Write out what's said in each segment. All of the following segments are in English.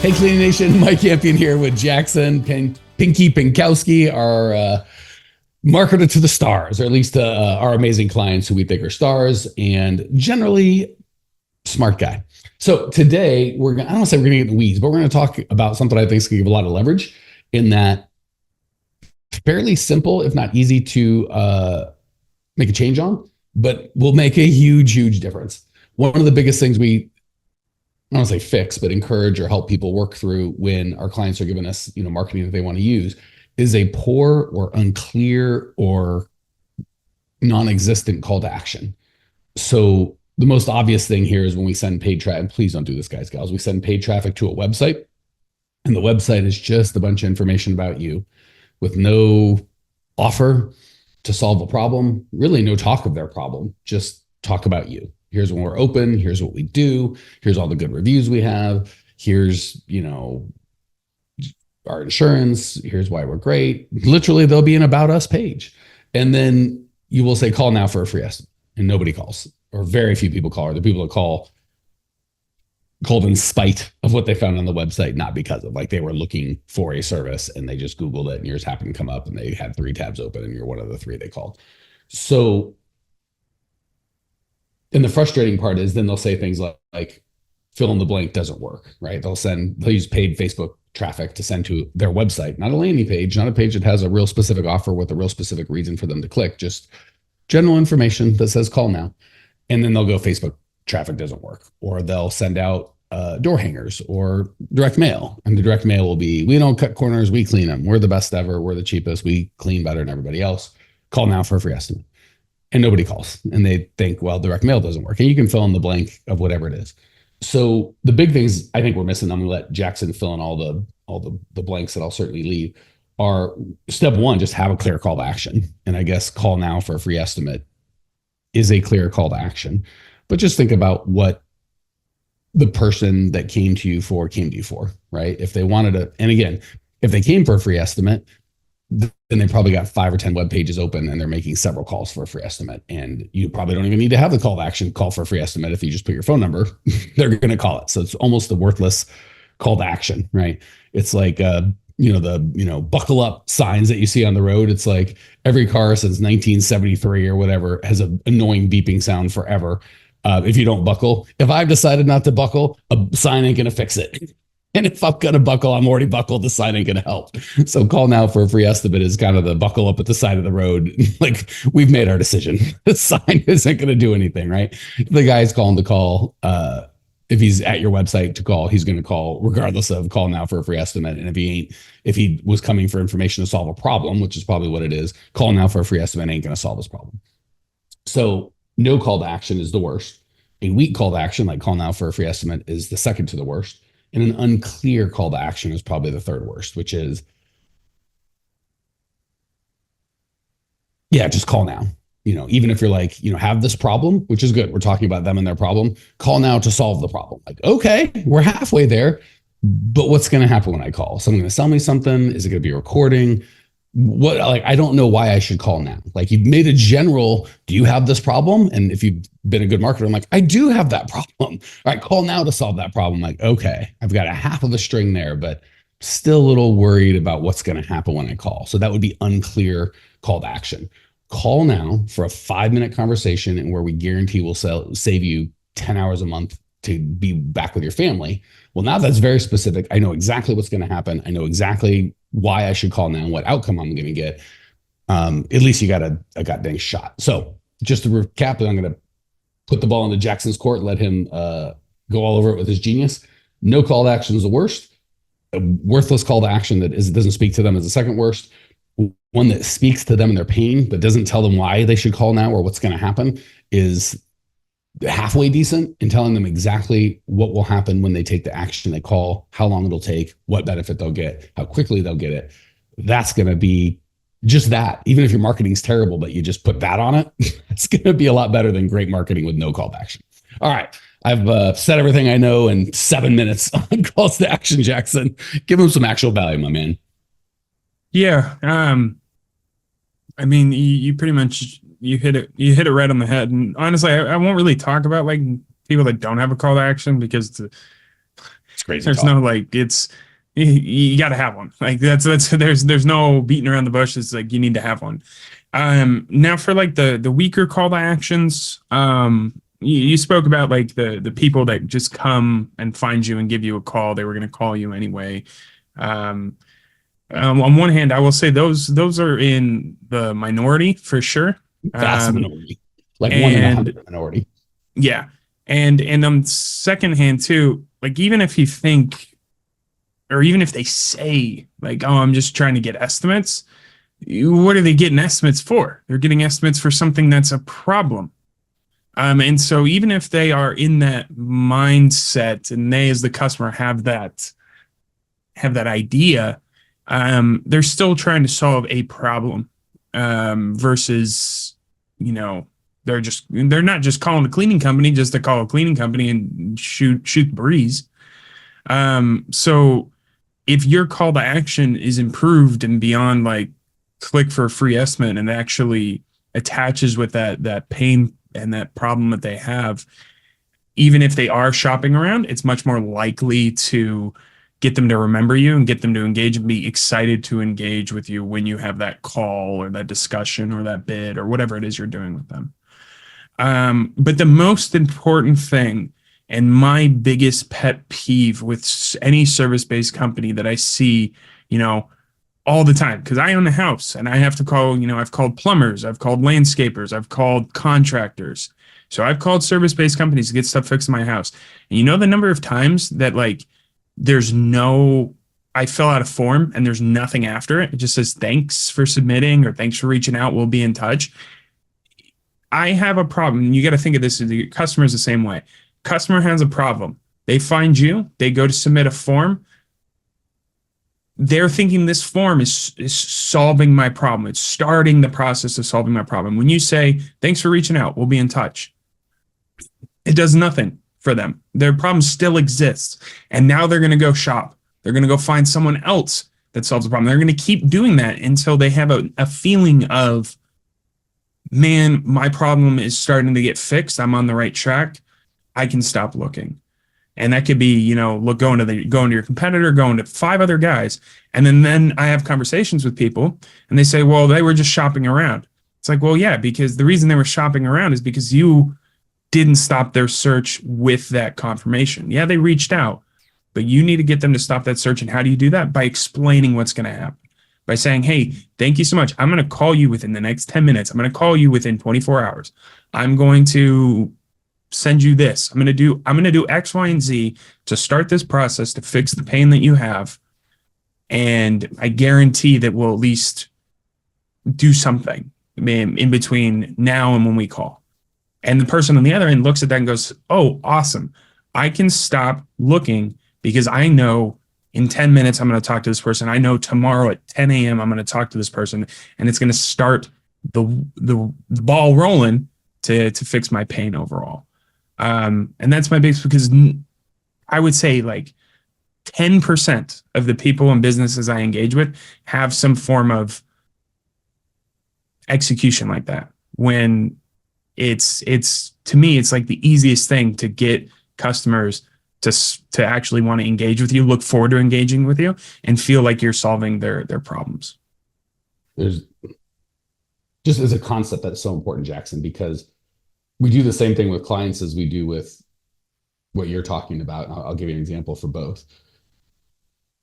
Hey, Cleaning Nation, Mike Campion here with Jackson Pinky Pinkowski, our marketer to the stars, or at least our amazing clients who we think are stars and generally smart guy. So today, I don't want to say we're going to get in the weeds, but we're going to talk about something I think is going to give a lot of leverage in that fairly simple, if not easy to make a change on, but will make a huge, huge difference. One of the biggest things I don't want to say fix, but encourage or help people work through when our clients are giving us, marketing that they want to use is a poor or unclear or non-existent call to action. So the most obvious thing here is when we send paid traffic, and please don't do this, guys, gals. We send paid traffic to a website, and the website is just a bunch of information about you with no offer to solve a problem, really no talk of their problem, just talk about you. Here's when we're open. Here's what we do. Here's all the good reviews we have. Here's, our insurance. Here's why we're great. Literally, there'll be an About Us page. And then you will say, call now for a free estimate. And nobody calls, or very few people call, or the people that called in spite of what they found on the website, not because of they were looking for a service and they just Googled it and yours happened to come up and they had 3 tabs open and you're one of the 3 they called. So, and the frustrating part is then they'll say things like fill in the blank doesn't work, right? They'll use paid Facebook traffic to send to their website, not a landing page, not a page that has a real specific offer with a real specific reason for them to click, just general information that says call now. And then they'll go Facebook traffic doesn't work, or they'll send out door hangers or direct mail. And the direct mail will be, we don't cut corners, we clean them. We're the best ever. We're the cheapest. We clean better than everybody else. Call now for a free estimate. And nobody calls, and they think, well, direct mail doesn't work, and you can fill in the blank of whatever it is. So the big things I think we're missing, I'm going to let Jackson fill in all the blanks that I'll certainly leave, are step one, just have a clear call to action. And I guess call now for a free estimate is a clear call to action, but just think about what the person that came to you for, right? If they wanted to, and again, if they came for a free estimate, then they probably got 5 or 10 web pages open and they're making several calls for a free estimate. And you probably don't even need to have the call to action, call for a free estimate. If you just put your phone number, they're going to call it. So it's almost a worthless call to action, right? It's like, the buckle up signs that you see on the road. It's like every car since 1973 or whatever has an annoying beeping sound forever. If you don't buckle, if I've decided not to buckle, a sign ain't going to fix it. And if I'm going to buckle, I'm already buckled. The sign ain't going to help. So call now for a free estimate is kind of the buckle up at the side of the road. Like, we've made our decision. The sign isn't going to do anything, right? The guy's calling to call. If he's at your website to call, he's going to call regardless of call now for a free estimate. And if he was coming for information to solve a problem, which is probably what it is, call now for a free estimate ain't going to solve this problem. So no call to action is the worst. A weak call to action, like call now for a free estimate, is the second to the worst. And an unclear call to action is probably the third worst, which is, just call now. Even if you're like, have this problem, which is good. We're talking about them and their problem. Call now to solve the problem. Like, okay, we're halfway there, but what's going to happen when I call? Someone going to sell me something? Is it going to be a recording? I don't know why I should call now. Like, you've made a general, do you have this problem? And if you've been a good marketer, I'm like, I do have that problem. All right, call now to solve that problem. Like, okay, I've got a half of a string there, but still a little worried about what's going to happen when I call. So that would be unclear call to action. Call now for a 5-minute conversation and where we guarantee we'll save you 10 hours a month to be back with your family. Well, now that's very specific. I know exactly what's going to happen. I know exactly why I should call now and what outcome I'm going to get. At least you got a goddamn shot. So just to recap, I'm going to put the ball into Jackson's court, let him go all over it with his genius. No call to action is the worst. A worthless call to action that doesn't speak to them is the second worst. One that speaks to them and their pain, but doesn't tell them why they should call now or what's going to happen is halfway decent, in telling them exactly what will happen when they take the action they call, how long it'll take, what benefit they'll get, how quickly they'll get it. That's going to be just that. Even if your marketing's terrible, but you just put that on it, it's going to be a lot better than great marketing with no call to action. All right. I've said everything I know in 7 minutes on calls to action, Jackson. Give them some actual value, my man. Yeah. I mean, you pretty much, you hit it right on the head. And honestly, I won't really talk about like people that don't have a call to action, because It's crazy There's talk. no like, it's, you got to have one. Like there's no beating around the bush. It's like, you need to have one. Now for like the weaker call to actions, you spoke about like the people that just come and find you and give you a call. They were going to call you anyway. On one hand, I will say those are in the minority for sure. Vast minority, like 1 in 100 minority. Yeah. And on second hand too, like even if you think, or even if they say like, oh, I'm just trying to get estimates, what are they getting estimates for? They're getting estimates for something that's a problem. And so even if they are in that mindset and they as the customer have that idea, they're still trying to solve a problem, versus, they're not just calling a cleaning company just to call a cleaning company and shoot the breeze. So if your call to action is improved and beyond like click for a free estimate and actually attaches with that pain and that problem that they have, even if they are shopping around, it's much more likely to get them to remember you and get them to engage and be excited to engage with you when you have that call or that discussion or that bid or whatever it is you're doing with them. But the most important thing and my biggest pet peeve with any service-based company that I see, all the time, because I own a house and I have to call, I've called plumbers, I've called landscapers, I've called contractors. So I've called service-based companies to get stuff fixed in my house. And the number of times that like I fill out a form and there's nothing after it. It just says, thanks for submitting or thanks for reaching out. We'll be in touch. I have a problem. You got to think of this as the customer is the same way. Customer has a problem. They find you, they go to submit a form. They're thinking this form is solving my problem. It's starting the process of solving my problem. When you say, thanks for reaching out, we'll be in touch, it does nothing for them. Their problem still exists. And now they're going to go shop. They're going to go find someone else that solves the problem. They're going to keep doing that until they have a feeling of, man, my problem is starting to get fixed. I'm on the right track. I can stop looking. And that could be, going to your competitor, going to 5 other guys. And then I have conversations with people and they say, well, they were just shopping around. It's like, well, yeah, because the reason they were shopping around is because you didn't stop their search with that confirmation. Yeah, they reached out, but you need to get them to stop that search. And how do you do that? By explaining what's going to happen. By saying, hey, thank you so much. I'm going to call you within the next 10 minutes. I'm going to call you within 24 hours. I'm going to send you this. I'm going to do X, Y, and Z to start this process to fix the pain that you have. And I guarantee that we'll at least do something in between now and when we call. And the person on the other end looks at that and goes, oh, awesome. I can stop looking because I know in 10 minutes, I'm going to talk to this person. I know tomorrow at 10 a.m., I'm going to talk to this person and it's going to start the ball rolling to fix my pain overall. And that's my biggest, because I would say like 10% of the people and businesses I engage with have some form of execution like that. When it's to me, it's like the easiest thing to get customers to actually want to engage with you, look forward to engaging with you, and feel like you're solving their problems. There's just as a concept that's so important, Jackson, because we do the same thing with clients as we do with what you're talking about. I'll give you an example for both.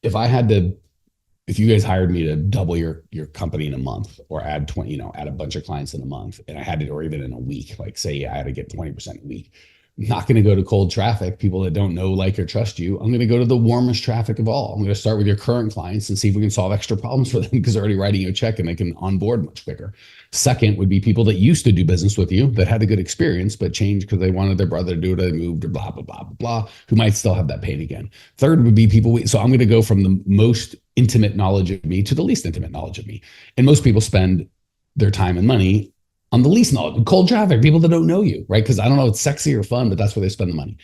If you guys hired me to double your company in a month or add 20, add a bunch of clients in a month, and I had it, or even in a week, like say I had to get 20% a week, I'm not going to go to cold traffic, people that don't know, like, or trust you. I'm going to go to the warmest traffic of all. I'm going to start with your current clients and see if we can solve extra problems for them because they're already writing you a check and they can onboard much quicker. Second would be people that used to do business with you that had a good experience, but changed because they wanted their brother to do it, they moved, or blah, blah, blah, blah, blah, who might still have that pain again. Third would be people. So I'm going to go from the most intimate knowledge of me to the least intimate knowledge of me. And most people spend their time and money on the least knowledge, cold traffic, people that don't know you, right? Because I don't know, it's sexy or fun, but that's where they spend the money.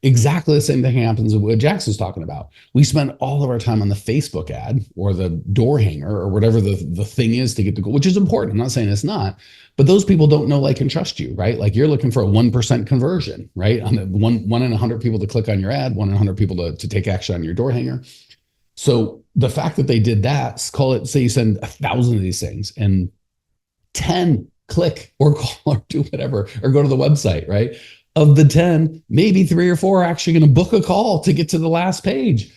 Exactly the same thing happens with what Jackson's talking about. We spend all of our time on the Facebook ad or the door hanger or whatever the thing is to get the goal, which is important. I'm not saying it's not, but those people don't know, like, and trust you, right? Like, you're looking for a 1% conversion, right? On the one in 100 people to click on your ad, 1 in 100 people to take action on your door hanger. So the fact that they did that, call it, say you send 1,000 of these things and 10 click or call or do whatever, or go to the website, right? Of the 10, maybe 3 or 4 are actually going to book a call to get to the last page.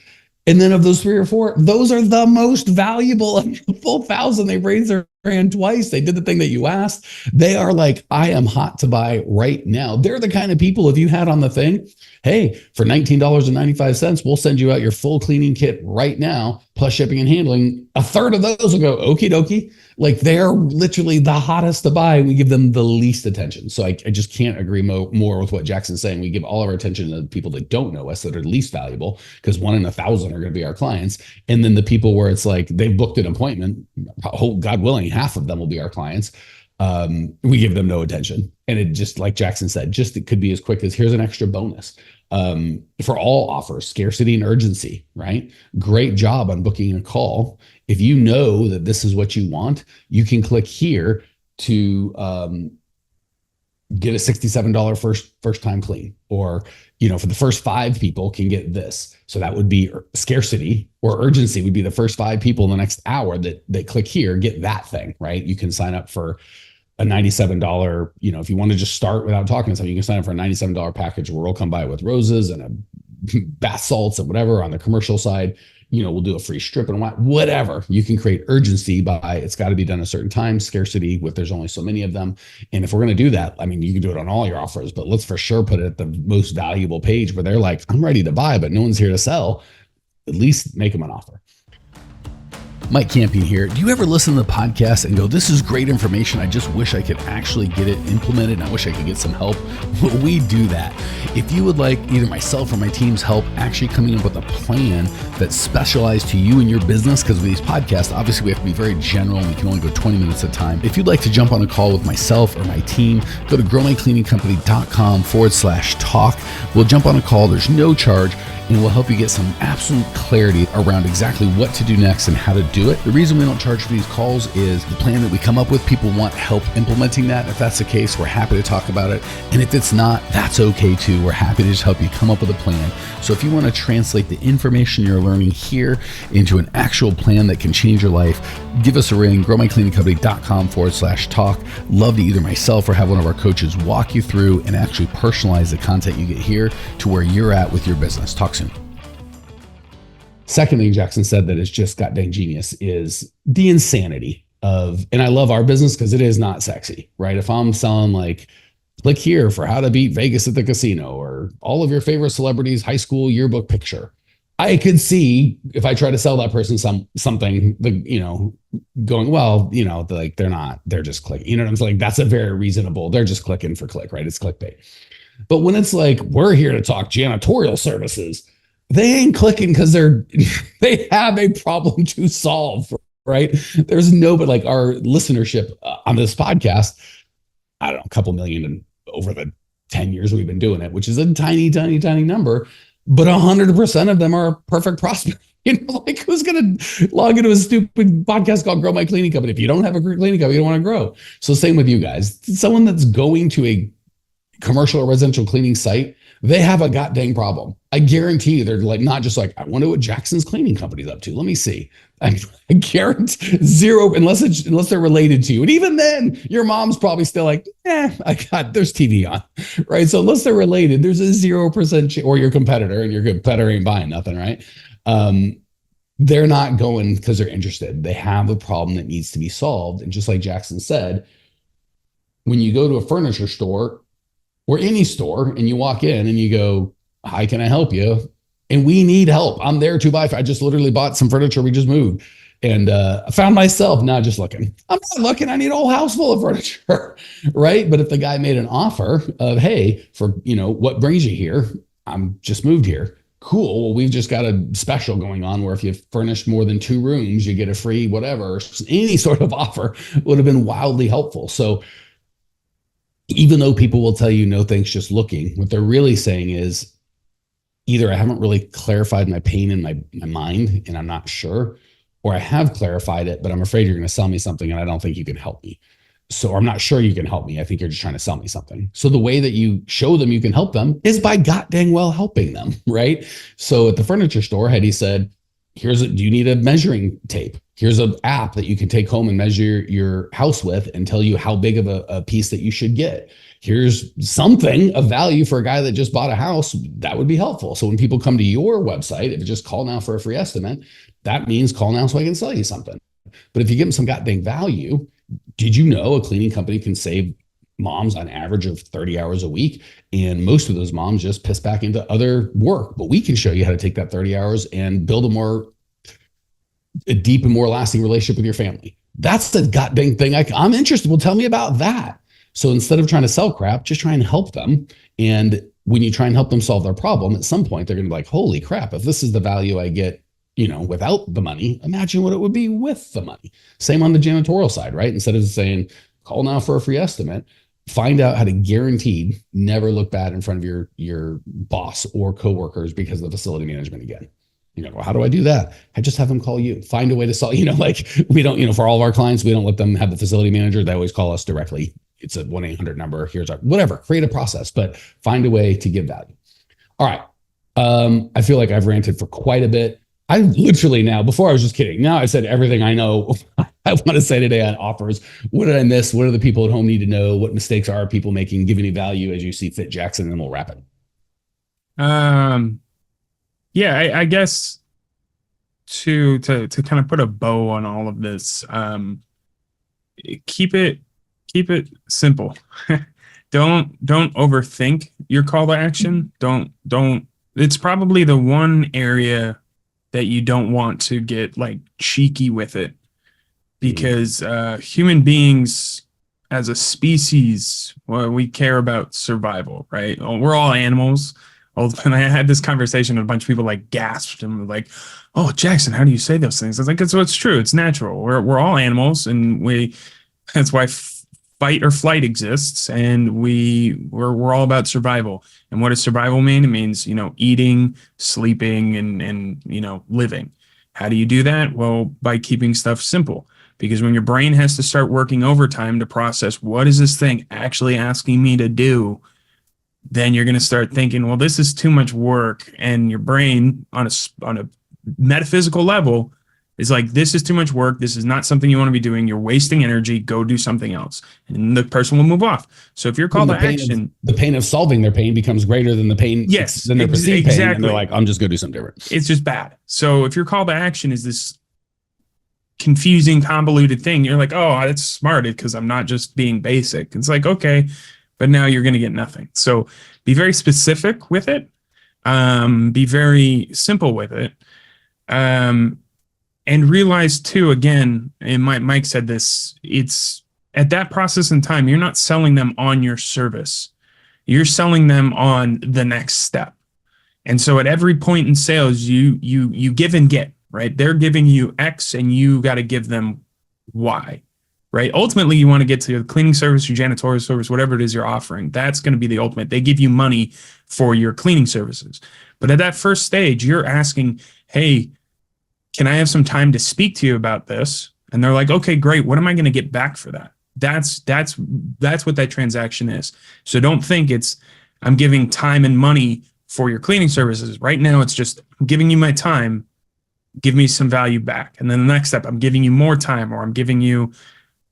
And then of those 3 or 4, those are the most valuable of the full 1,000. They raised their hand twice. They did the thing that you asked. They are like, I am hot to buy right now. They're the kind of people, if you had on the thing, hey, for $19.95, we'll send you out your full cleaning kit right now, plus shipping and handling. A third of those will go, okie dokie. Like, they're literally the hottest to buy. We give them the least attention. So I just can't agree more with what Jackson's saying. We give all of our attention to the people that don't know us, that are least valuable, because 1 in 1,000 are going to be our clients. And then the people where it's like they've booked an appointment, God willing, half of them will be our clients. We give them no attention. And it just, like Jackson said, it could be as quick as, here's an extra bonus. For all offers, scarcity and urgency, right? Great job on booking a call. If you know that this is what you want, you can click here to get a $67 first time clean, or, for the first 5 people can get this. So that would be scarcity, or urgency would be the first 5 people in the next hour that they click here, get that thing, right? You can sign up for a $97, if you want to just start without talking to someone, you can sign up for a $97 package where we'll come by with roses and a bath salts and whatever. On the commercial side, we'll do a free strip and whatever. You can create urgency by, it's got to be done a certain time, scarcity with, there's only so many of them. And if we're going to do that, I mean, you can do it on all your offers, but let's for sure put it at the most valuable page where they're like, I'm ready to buy, but no one's here to sell. At least make them an offer. Mike Campion here. Do you ever listen to the podcast and go, this is great information, I just wish I could actually get it implemented, and I wish I could get some help? Well, we do that. If you would like either myself or my team's help actually coming up with a plan that's specialized to you and your business, because with these podcasts, obviously we have to be very general and we can only go 20 minutes at a time. If you'd like to jump on a call with myself or my team, go to growmycleaningcompany.com/talk. We'll jump on a call. There's no charge, and we'll help you get some absolute clarity around exactly what to do next and how to do it. The reason we don't charge for these calls is the plan that we come up with, people want help implementing that. If that's the case, we're happy to talk about it. And if it's not, that's okay too. We're happy to just help you come up with a plan. So if you want to translate the information you're learning here into an actual plan that can change your life, give us a ring, growmycleaningcompany.com/talk. Love to either myself or have one of our coaches walk you through and actually personalize the content you get here to where you're at with your business. Talk soon. Second thing Jackson said that is just got dang genius is the insanity of, and I love our business because it is not sexy, right? If I'm selling like, click here for how to beat Vegas at the casino, or all of your favorite celebrities' high school yearbook picture, I could see if I try to sell that person something, going, well, like they're just clicking, you know what I'm saying? That's a very reasonable, they're just clicking for click, right? It's clickbait. But when it's like, we're here to talk janitorial services, they ain't clicking because they have a problem to solve, right? There's but like our listenership on this podcast, I don't know, a couple million over the 10 years we've been doing it, which is a tiny, tiny, tiny number, but 100% of them are perfect prospects. Like, who's going to log into a stupid podcast called Grow My Cleaning Company? If you don't have a cleaning company, you don't want to grow. So same with you guys. Someone that's going to a commercial or residential cleaning site, they have a goddamn problem. I guarantee you they're like, not just like, I wonder what Jackson's cleaning company's up to. Let me see. I guarantee zero, unless they're related to you. And even then, your mom's probably still like, there's TV on, right? So unless they're related, there's a 0% or your competitor, and your competitor ain't buying nothing, right? They're not going because they're interested. They have a problem that needs to be solved. And just like Jackson said, when you go to a furniture store or any store and you walk in and you go, hi, can I help you? And we need help. I'm there to buy. I just literally bought some furniture. We just moved. And I found myself not just looking. I'm not looking. I need a whole house full of furniture, right? But if the guy made an offer of, hey, for, what brings you here? I'm just moved here. Cool. Well, we've just got a special going on where if you furnish more than 2 rooms, you get a free whatever. Any sort of offer would have been wildly helpful. So even though people will tell you no thanks, just looking, what they're really saying is, either I haven't really clarified my pain in my mind and I'm not sure, or I have clarified it, but I'm afraid you're going to sell me something and I don't think you can help me. So I'm not sure you can help me. I think you're just trying to sell me something. So the way that you show them you can help them is by god dang well helping them, right? So at the furniture store, Hetty said, do you need a measuring tape? Here's an app that you can take home and measure your house with and tell you how big of a piece that you should get. Here's something of value for a guy that just bought a house. That would be helpful. So when people come to your website, if it's just call now for a free estimate, that means call now so I can sell you something. But if you give them some goddamn value, did you know a cleaning company can save moms on average of 30 hours a week? And most of those moms just piss back into other work. But we can show you how to take that 30 hours and build a deep and more lasting relationship with your family. That's the goddamn thing I'm interested. Well, tell me about that. So instead of trying to sell crap, just try and help them. And when you try and help them solve their problem, at some point, they're going to be like, holy crap, if this is the value I get, without the money, imagine what it would be with the money. Same on the janitorial side, right? Instead of saying, call now for a free estimate, find out how to guaranteed never look bad in front of your boss or coworkers because of the facility management again. Well, how do I do that? I just have them call you. Find a way to solve, we don't, for all of our clients, we don't let them have the facility manager. They always call us directly. It's a 1-800 number. Here's our, whatever, create a process, but find a way to give value. All right. I feel like I've ranted for quite a bit. I literally now, before I was just kidding. Now I said everything I know I want to say today on offers. What did I miss? What do the people at home need to know? What mistakes are people making? Give any value as you see fit, Jackson, and then we'll wrap it. Yeah, I guess to kind of put a bow on all of this, keep it simple. Don't overthink your call to action. Don't. It's probably the one area that you don't want to get like cheeky with it, because human beings as a species, well, we care about survival, right? We're all animals. And I had this conversation, and a bunch of people like gasped and were like, "Oh, Jackson, how do you say those things?" I was like, "It's true. It's natural. We're all animals, and that's why fight or flight exists, and we're all about survival." And what does survival mean? It means, eating, sleeping, and living. How do you do that? Well, by keeping stuff simple. Because when your brain has to start working overtime to process what is this thing actually asking me to do, then you're going to start thinking, well, this is too much work. And your brain on a metaphysical level is like, this is too much work. This is not something you want to be doing. You're wasting energy. Go do something else. And the person will move off. So if you're called to action, the pain of solving their pain becomes greater than the pain. Yes, than their perceived exactly. pain. And they're like, I'm just going to do something different. It's just bad. So if your call to action is this confusing, convoluted thing, you're like, oh, that's smart because I'm not just being basic. It's like, okay, but now you're going to get nothing. So be very specific with it. Be very simple with it. And realize too, again, and Mike said this, it's at that process in time, you're not selling them on your service. You're selling them on the next step. And so at every point in sales, you give and get, right? They're giving you X and you got to give them Y, right? Ultimately, you want to get to the cleaning service, your janitorial service, whatever it is you're offering. That's going to be the ultimate. They give you money for your cleaning services. But at that first stage, you're asking, hey, can I have some time to speak to you about this? And they're like, okay, great. What am I going to get back for that? That's what that transaction is. So don't think it's, I'm giving time and money for your cleaning services. Right now, it's just, I'm giving you my time, give me some value back. And then the next step, I'm giving you more time, or I'm giving you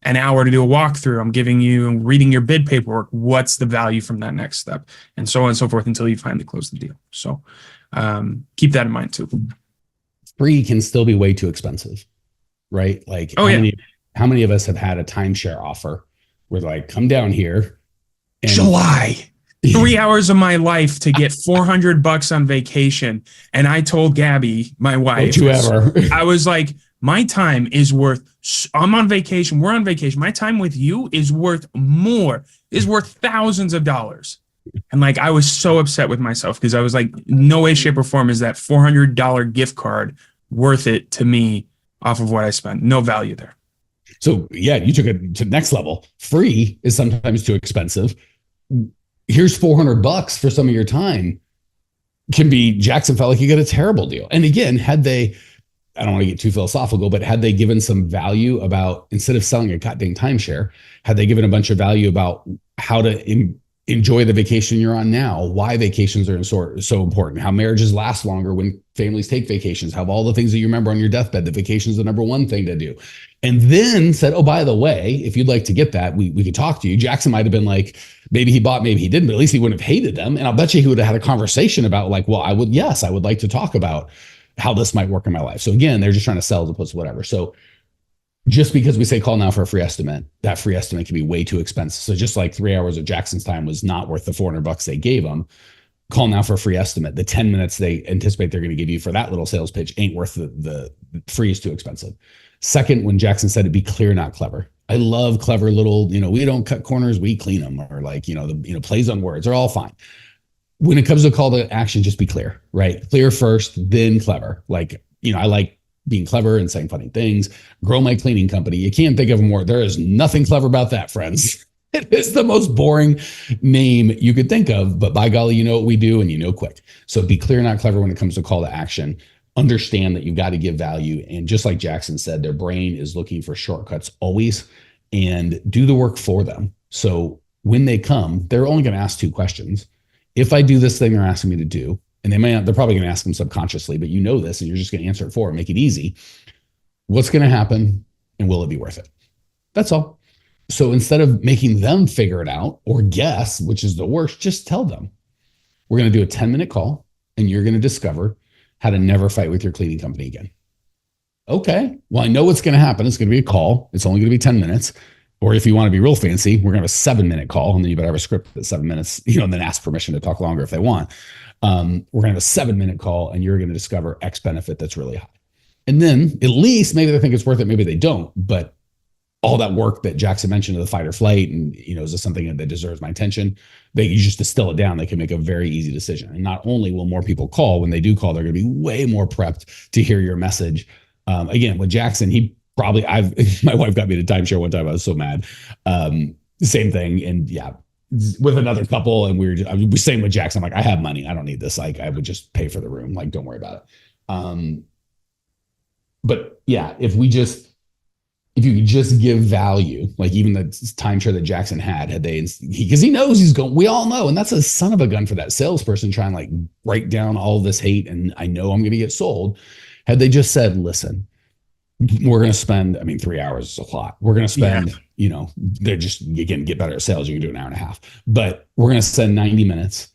an hour to do a walkthrough. I'm giving you reading your bid paperwork. What's the value from that next step? And so on and so forth until you finally close the deal. So keep that in mind too. Free can still be way too expensive, right? Like, how many of us have had a timeshare offer where they're like, come down here. And July, 3 hours of my life to get $400 on vacation. And I told Gabby, my wife, I was like, my time is worth, I'm on vacation. We're on vacation. My time with you is worth thousands of dollars. And like, I was so upset with myself because I was like, no way, shape, or form is that $400 gift card worth it to me off of what I spent. No value there. So yeah, you took it to the next level. Free is sometimes too expensive. Here's $400 for some of your time. can be Jackson felt like he got a terrible deal. And again, had they, I don't want to get too philosophical, but had they given some value about, instead of selling a goddamn timeshare, had they given a bunch of value about how to enjoy the vacation you're on now, why vacations are so important, how marriages last longer when families take vacations, how all the things that you remember on your deathbed, the vacation is the number one thing to do. And then said, oh, by the way, if you'd like to get that, we could talk to you. Jackson might have been like, maybe he bought, maybe he didn't, but at least he wouldn't have hated them. And I'll bet you he would have had a conversation about like, well, I would like to talk about how this might work in my life. So again, they're just trying to sell as opposed to whatever. So just because we say call now for a free estimate, that free estimate can be way too expensive. So just like 3 hours of Jackson's time was not worth the $400 they gave him, call now for a free estimate. The 10 minutes they anticipate they're going to give you for that little sales pitch ain't worth the free is too expensive. Second, when Jackson said, be clear, not clever. I love clever little, we don't cut corners, we clean them, or like, plays on words are all fine. When it comes to call to action, just be clear, right? Clear first, then clever. Like, I like being clever and saying funny things. Grow my cleaning company. You can't think of more. There is nothing clever about that, friends. It is the most boring name you could think of, but by golly, you know what we do and quick. So be clear, not clever when it comes to call to action. Understand that you've got to give value. And just like Jackson said, their brain is looking for shortcuts always, and do the work for them. So when they come, they're only going to ask 2 questions. If I do this thing they're asking me to do, and they're probably going to ask them subconsciously, but this, and you're just going to answer it for them, make it easy. What's going to happen, and will it be worth it? That's all. So instead of making them figure it out or guess, which is the worst, just tell them, we're going to do a 10-minute call, and you're going to discover how to never fight with your cleaning company again. Okay, well, I know what's going to happen. It's going to be a call. It's only going to be 10 minutes. Or if you want to be real fancy, we're going to have a 7-minute call, and then you better have a script that's 7 minutes, and then ask permission to talk longer if they want. We're going to have a 7-minute call, and you're going to discover X benefit that's really high. And then at least maybe they think it's worth it, maybe they don't. But all that work that Jackson mentioned of the fight or flight, and is this something that deserves my attention? You just distill it down. They can make a very easy decision. And not only will more people call, when they do call, they're going to be way more prepped to hear your message. Again, with Jackson, my wife got me to timeshare one time. I was so mad. Same thing. And yeah, with another couple, and we were same with Jackson. I'm like, I have money. I don't need this. Like, I would just pay for the room. Like, don't worry about it. But yeah, if you could just give value, like even the timeshare that Jackson had because he knows he's going, we all know, and that's a son of a gun for that salesperson trying to like break down all this hate. And I know I'm going to get sold. Had they just said, listen, we're going to spend, 3 hours is a lot. We're going to spend, they're just, again, get better at sales. You can do an hour and a half, but we're going to spend 90 minutes,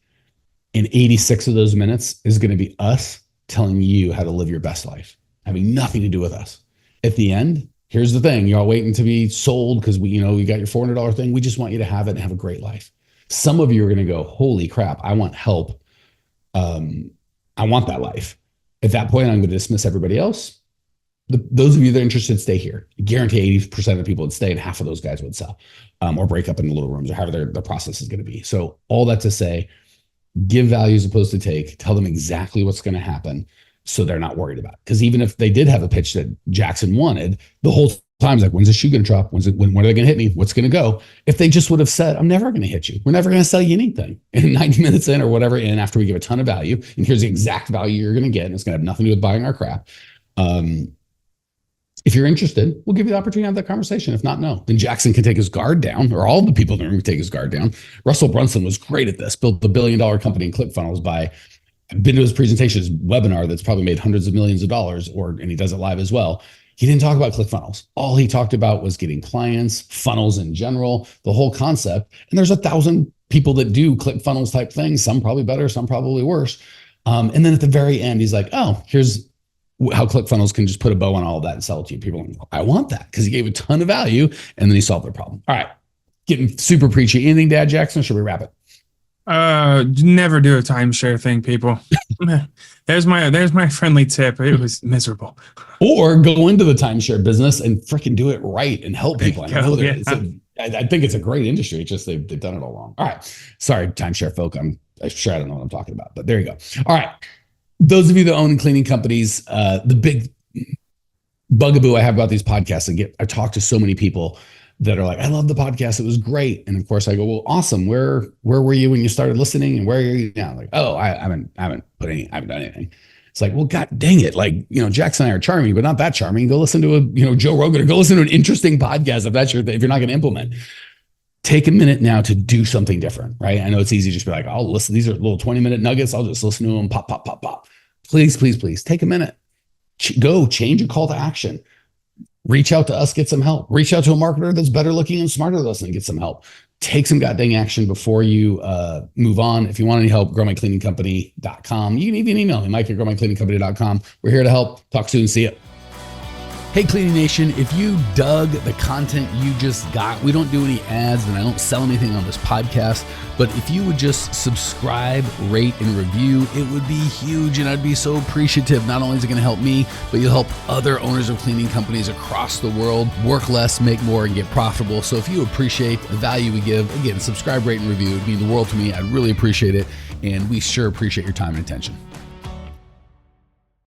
and 86 of those minutes is going to be us telling you how to live your best life, having nothing to do with us. At the end, here's the thing. You're all waiting to be sold because we got your $400 thing. We just want you to have it and have a great life. Some of you are going to go, holy crap, I want help. I want that life. At that point, I'm going to dismiss everybody else. Those of you that are interested, stay here. I guarantee 80% of the people would stay, and half of those guys would sell or break up into little rooms, or however their process is going to be. So all that to say, give value as opposed to take. Tell them exactly what's going to happen so they're not worried about it. Because even if they did have a pitch that Jackson wanted, the whole time it's like, when's the shoe going to drop? When are they going to hit me? What's going to go? If they just would have said, I'm never going to hit you. We're never going to sell you anything. And 90 minutes in or whatever, and after we give a ton of value, and here's the exact value you're going to get, and it's going to have nothing to do with buying our crap. If you're interested, we'll give you the opportunity to have that conversation. If not, no. Then Jackson can take his guard down, or all the people in the room can take his guard down. Russell Brunson was great at this, built the $1 billion company in ClickFunnels I've been to his presentation, his webinar that's probably made hundreds of millions of dollars, and he does it live as well. He didn't talk about ClickFunnels. All he talked about was getting clients, funnels in general, the whole concept. And there's 1,000 people that do ClickFunnels type things, some probably better, some probably worse. And then at the very end, he's like, oh, here's how ClickFunnels can just put a bow on all of that and sell it to you. People are like, I want that, because he gave a ton of value and then he solved their problem. All right. Getting super preachy. Anything to add, Jackson? Or should we wrap it? Never do a timeshare thing, people. There's my friendly tip. It was miserable. Or go into the timeshare business and freaking do it right and help people. I think it's a great industry. It's just they've done it all wrong. All right. Sorry, timeshare folk. I'm sure I don't know what I'm talking about, but there you go. All right. Those of you that own cleaning companies, the big bugaboo I have about these podcasts, I talk to so many people that are like, I love the podcast. It was great. And of course I go, well, awesome. Where were you when you started listening? And where are you now? Like, oh, I haven't done anything. It's like, well, God dang it. Like, Jackson and I are charming, but not that charming. Go listen to Joe Rogan, or go listen to an interesting podcast if that's if you're not going to implement. Take a minute now to do something different, right? I know it's easy to just be like, I'll listen. These are little 20-minute nuggets. I'll just listen to them. Pop, pop, pop, pop. Please, please, please take a minute. Go change a call to action. Reach out to us, get some help. Reach out to a marketer that's better looking and smarter than us and get some help. Take some goddamn action before you move on. If you want any help, growmycleaningcompany.com. You can even email me, Mike@growmycleaningcompany.com. We're here to help. Talk soon. See you. Hey, Cleaning Nation, if you dug the content you just got, we don't do any ads and I don't sell anything on this podcast, but if you would just subscribe, rate, and review, it would be huge and I'd be so appreciative. Not only is it going to help me, but you'll help other owners of cleaning companies across the world work less, make more, and get profitable. So if you appreciate the value we give, again, subscribe, rate, and review. It would mean the world to me. I'd really appreciate it. And we sure appreciate your time and attention.